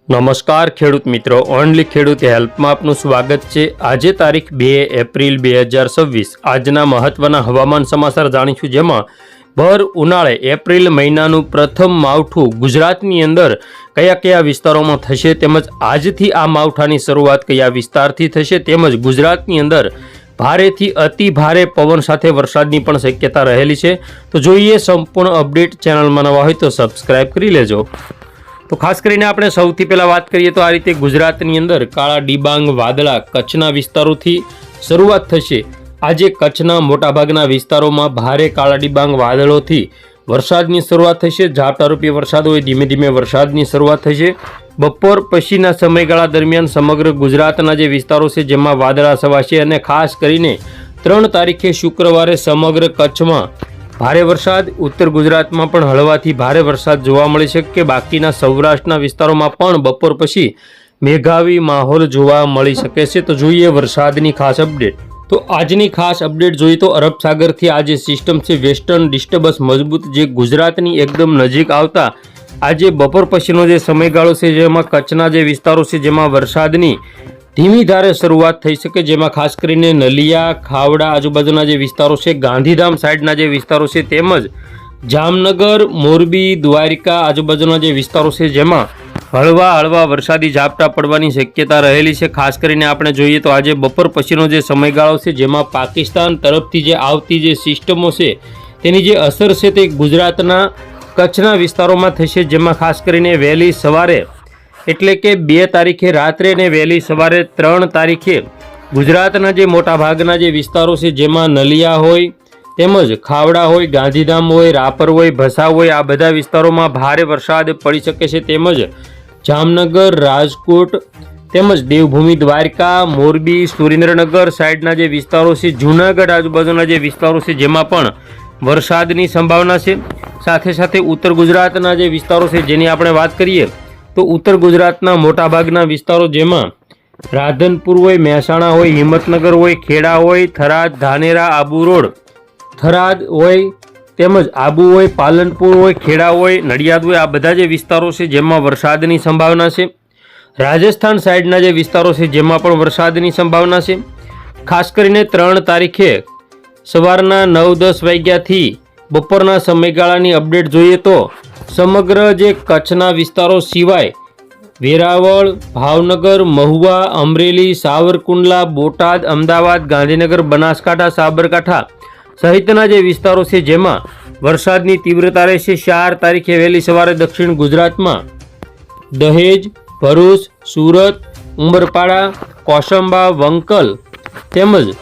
નમસ્કાર ખેડૂત મિત્રો, ઓનલી ખેડૂત હેલ્પમાં આપનું સ્વાગત છે। આજે તારીખ 2 એપ્રિલ 2026 આજના મહત્વના હવામાન સમાચાર જાણીશું, જેમાં ભર ઉનાળે એપ્રિલ મહિનાનું પ્રથમ માવઠું ગુજરાતની અંદર કયા કયા વિસ્તારોમાં થશે, તેમજ આજથી આ માવઠાની શરૂઆત કયા વિસ્તારથી થશે, તેમજ ગુજરાતની અંદર ભારેથી અતિ ભારે પવન સાથે વરસાદની પણ શક્યતા રહેલી છે। તો જોઈએ સંપૂર્ણ અપડેટ। ચેનલમાં નવા હોય તો સબસ્ક્રાઇબ કરી લેજો। તો ખાસ કરીને આપણે સૌથી પહેલાં વાત કરીએ તો આ રીતે ગુજરાતની અંદર કાળા ડિબાંગ વાદળા કચ્છના વિસ્તારોથી શરૂઆત થશે। આજે કચ્છના મોટાભાગના વિસ્તારોમાં ભારે કાળા ડિબાંગ વાદળોથી વરસાદની શરૂઆત થશે। ઝાપટારૂપી વરસાદ હોય ધીમે ધીમે વરસાદની શરૂઆત થશે। બપોર પછીના સમયગાળા દરમિયાન સમગ્ર ગુજરાતના જે વિસ્તારો છે જેમાં વાદળા છવાશે, અને ખાસ કરીને 3 તારીખે શુક્રવારે સમગ્ર કચ્છમાં ભારે વરસાદ, ઉત્તર ગુજરાતમાં પણ હળવાથી ભારે વરસાદ જોવા મળી શકે। બાકીના સૌરાષ્ટ્રના વિસ્તારોમાં પણ બપોર પછી મેઘાવી માહોલ જોવા મળી શકે છે। તો જોઈએ વરસાદની ખાસ અપડેટ। તો આજની ખાસ અપડેટ જોઈએ તો અરબ સાગરથી આ જે સિસ્ટમ છે વેસ્ટર્ન ડિસ્ટર્બન્સ મજબૂત જે ગુજરાતની એકદમ નજીક આવતા આજે બપોર પછીનો જે સમયગાળો છે જેમાં કચ્છના જે વિસ્તારો છે જેમાં વરસાદની ધીમી ધારે શરૂઆત થઈ શકે, જેમાં ખાસ કરીને નલિયા, ખાવડા આજુબાજુના જે વિસ્તારો છે, ગાંધીધામ સાઈડના જે વિસ્તારો છે, તેમજ જામનગર, મોરબી, દ્વારિકા આજુબાજુના જે વિસ્તારો છે જેમાં હળવા વરસાદી ઝાપટા પડવાની શક્યતા રહેલી છે। ખાસ કરીને આપણે જોઈએ તો આજે બપોર પછીનો જે સમયગાળો છે જેમાં પાકિસ્તાન તરફથી જે આવતી જે સિસ્ટમો છે તેની જે અસર છે તે ગુજરાતના કચ્છના વિસ્તારોમાં થશે, જેમાં ખાસ કરીને વહેલી સવારે એટલે કે 2 તારીખે રાત્રે ને વહેલી સવારે 3 તારીખે ગુજરાતના જે મોટાભાગના જે વિસ્તારો છે જેમાં નલિયા હોય, તેમજ ખાવડા હોય, ગાંધીધામ હોય, રાપર હોય, ભસાવ હોય, આ બધા વિસ્તારોમાં ભારે વરસાદ પડી શકે છે। તેમજ જામનગર, રાજકોટ, તેમજ દેવભૂમિ દ્વારકા, મોરબી, સુરેન્દ્રનગર સાઈડના જે વિસ્તારો છે, જૂનાગઢ આજુબાજુના જે વિસ્તારો છે જેમાં પણ વરસાદની સંભાવના છે। સાથે સાથે ઉત્તર ગુજરાતના જે વિસ્તારો છે જેની આપણે વાત કરીએ તો ઉત્તર ગુજરાતના મોટાભાગના વિસ્તારો જેમાં રાધનપુર હોય, મહેસાણા હોય, હિંમતનગર હોય, ખેડા હોય, થરાદ, ધાનેરા, આબુ રોડ થરાદ હોય, તેમજ આબુ હોય, પાલનપુર હોય, ખેડા હોય, નડિયાદ હોય, આ બધા જે વિસ્તારો છે જેમાં વરસાદની સંભાવના છે। રાજસ્થાન સાઈડના જે વિસ્તારો છે જેમાં પણ વરસાદની સંભાવના છે। ખાસ કરીને 3 તારીખે સવારના 9-10 વાગ્યાથી બપોરના સમયગાળાની અપડેટ જોઈએ તો સમગ્ર જે કચ્છના વિસ્તારો સિવાય વેરાવળ, ભાવનગર, મહુવા, અમરેલી, સાવરકુંડલા, બોટાદ, અમદાવાદ, ગાંધીનગર, બનાસકાંઠા, સાબરકાંઠા સહિતના જે વિસ્તારો છે જેમાં વરસાદની તીવ્રતા રહેશે। 4 તારીખે વહેલી સવારે દક્ષિણ ગુજરાતમાં દહેજ, ભરૂચ, સુરત, ઉમરપાડા, કોસંબા, વંકલ, તેમજ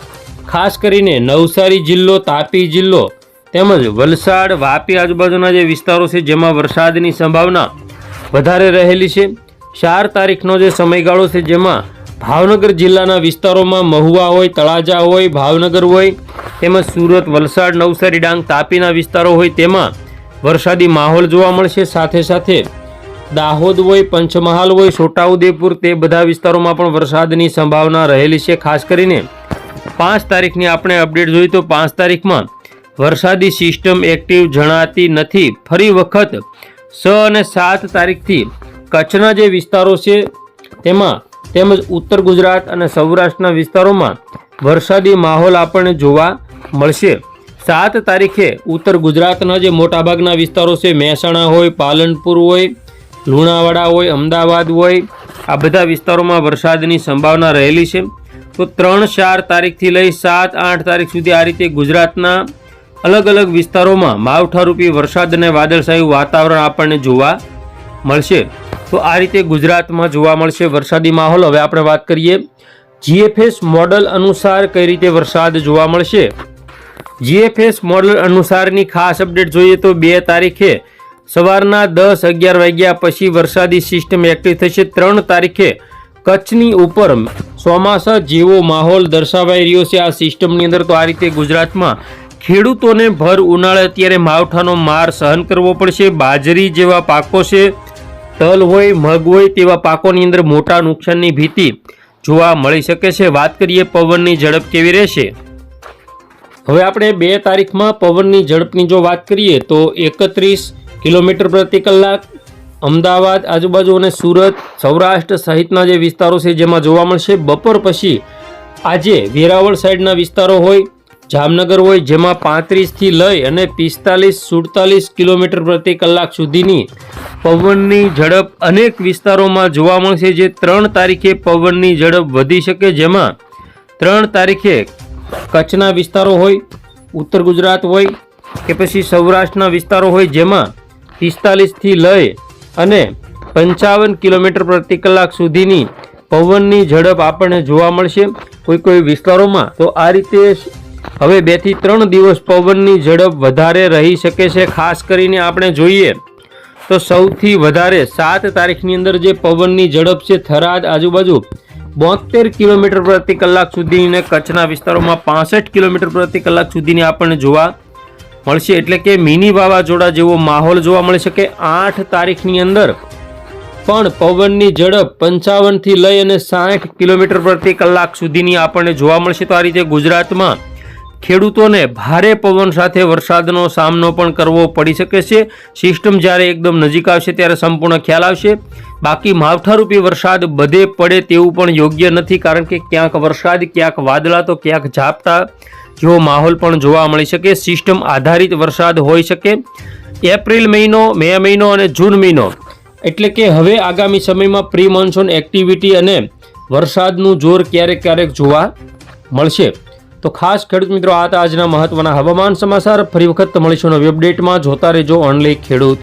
ખાસ કરીને નવસારી જિલ્લો, તાપી જિલ્લો, તેમજ વલસાડ, વાપી આજુબાજુના જે વિસ્તારો છે જેમાં વરસાદની સંભાવના વધારે રહેલી છે। 4 તારીખનો જે સમયગાળો છે જેમાં ભાવનગર જિલ્લાના વિસ્તારોમાં મહુવા હોય, તળાજા હોય, ભાવનગર હોય, તેમજ સુરત, વલસાડ, નવસારી, ડાંગ, તાપીના વિસ્તારો હોય તેમાં વરસાદી માહોલ જોવા મળશે। સાથે સાથે દાહોદ હોય, પંચમહાલ હોય, છોટાઉદેપુર તે બધા વિસ્તારોમાં પણ વરસાદની સંભાવના રહેલી છે। ખાસ કરીને 5 તારીખની આપણે અપડેટ જોઈએ તો 5 તારીખમાં વરસાદી સિસ્ટમ એક્ટિવ જણાતી નથી। ફરી વખત 6 અને 7 તારીખથી કચ્છના જે વિસ્તારો છે તેમાં તેમજ ઉત્તર ગુજરાત અને સૌરાષ્ટ્રના વિસ્તારોમાં વરસાદી માહોલ આપણને જોવા મળશે। 7 તારીખે ઉત્તર ગુજરાતના જે મોટાભાગના વિસ્તારો છે મહેસાણા હોય, પાલનપુર હોય, લુણાવાડા હોય, અમદાવાદ હોય, આ બધા વિસ્તારોમાં વરસાદની સંભાવના રહેલી છે। તો 3-4 તારીખથી લઈ 7-8 તારીખ સુધી આ રીતે ગુજરાતના અલગ અલગ વિસ્તારોમાં માવઠારૂપી વરસાદ અને વાદળછાયું વાતાવરણ આપણને જોવા મળશે। તો આ રીતે ગુજરાતમાં જોવા મળશે વરસાદી માહોલ। હવે આપણે વાત કરીએ જીએફએસ મોડલ અનુસાર કઈ રીતે વરસાદ જોવા મળશે। જીએફએસ મોડલ અનુસારની ખાસ અપડેટ જોઈએ તો 2 તારીખે સવારના 10-11 વાગ્યા પછી વરસાદી સિસ્ટમ એક્ટિવ થશે। 3 તારીખે કચ્છની ઉપર ચોમાસા જેવો માહોલ દર્શાવાઈ રહ્યો છે આ સિસ્ટમની અંદર। તો આ રીતે ગુજરાતમાં ખેડૂતોને ભર ઉનાળે અત્યારે માવઠાનો માર સહન કરવો પડશે। બાજરી જેવા પાકો છે, તલ હોય, મગ હોય તેવા પાકોની અંદર મોટા નુકસાનની ભીતિ જોવા મળી શકે છે। વાત કરીએ પવનની ઝડપ કેવી રહેશે। હવે આપણે 2 તારીખમાં પવનની ઝડપની જો વાત કરીએ તો 31 કિલોમીટર પ્રતિ કલાક, અમદાવાદ આજુબાજુ અને સુરત, સૌરાષ્ટ્ર સહિતના જે વિસ્તારો છે જેમાં જોવા મળશે. બપોર પછી આજે વેરાવળ સાઈડના વિસ્તારો હોય, જામનગર હોય, જેમાં 35થી લઈ અને 45-47 કિલોમીટર પ્રતિ કલાક સુધીની પવનની ઝડપ અનેક વિસ્તારોમાં જોવા મળશે. જે 3 તારીખે પવનની ઝડપ વધી શકે, જેમાં 3 તારીખે કચ્છના વિસ્તારો હોય, ઉત્તર ગુજરાત હોય કે પછી સૌરાષ્ટ્રના વિસ્તારો હોય, જેમાં 45થી લઈ અને 55 કિલોમીટર પ્રતિ કલાક સુધીની પવનની ઝડપ આપણને જોવા મળશે કોઈ વિસ્તારોમાં. તો આ રીતે હવે 2 થી 3 દિવસ પવનની ઝડપ વધારે રહી શકે છે. ખાસ કરીને આપણે જોઈએ તો સૌથી વધારે 7 તારીખની અંદર જે પવનની ઝડપ છે થરાદ આજુબાજુ 72 કિલોમીટર પ્રતિ કલાક સુધીની, કચ્છના વિસ્તારોમાં 65 કિલોમીટર પ્રતિ કલાક સુધીની આપણને જોવા મળશે. એટલે કે મિની વાવાઝોડા જેવો માહોલ જોવા મળી શકે. 8 તારીખની અંદર પણ પવનની ઝડપ 55થી લઈ અને 60 કિલોમીટર પ્રતિ કલાક સુધીની આપણને જોવા મળશે. તો આ રીતે ગુજરાતમાં ખેડૂતોને ભારે પવન સાથે વરસાદનો સામનો પણ કરવો પડી શકે છે. સિસ્ટમ જ્યારે એકદમ નજીક આવશે ત્યારે સંપૂર્ણ ખ્યાલ આવશે. બાકી માવઠારૂપી વરસાદ બધે પડે તેવું પણ યોગ્ય નથી, કારણ કે ક્યાંક વરસાદ, ક્યાંક વાદળા તો ક્યાંક ઝાપટા જેવો માહોલ પણ જોવા મળી શકે. સિસ્ટમ આધારિત વરસાદ હોઈ શકે. એપ્રિલ મહિનો, મે મહિનો અને જૂન મહિનો એટલે કે હવે આગામી સમયમાં પ્રી મોન્સૂન એક્ટિવિટી અને વરસાદનું જોર ક્યારેક જોવા મળશે. તો ખાસ ખેડૂત મિત્રો, આ હતા આજના મહત્વના હવામાન સમાચાર. ફરી વખત મળીશું નવી અપડેટમાં. જોતા રહેજો ઓનલી ખેડૂત.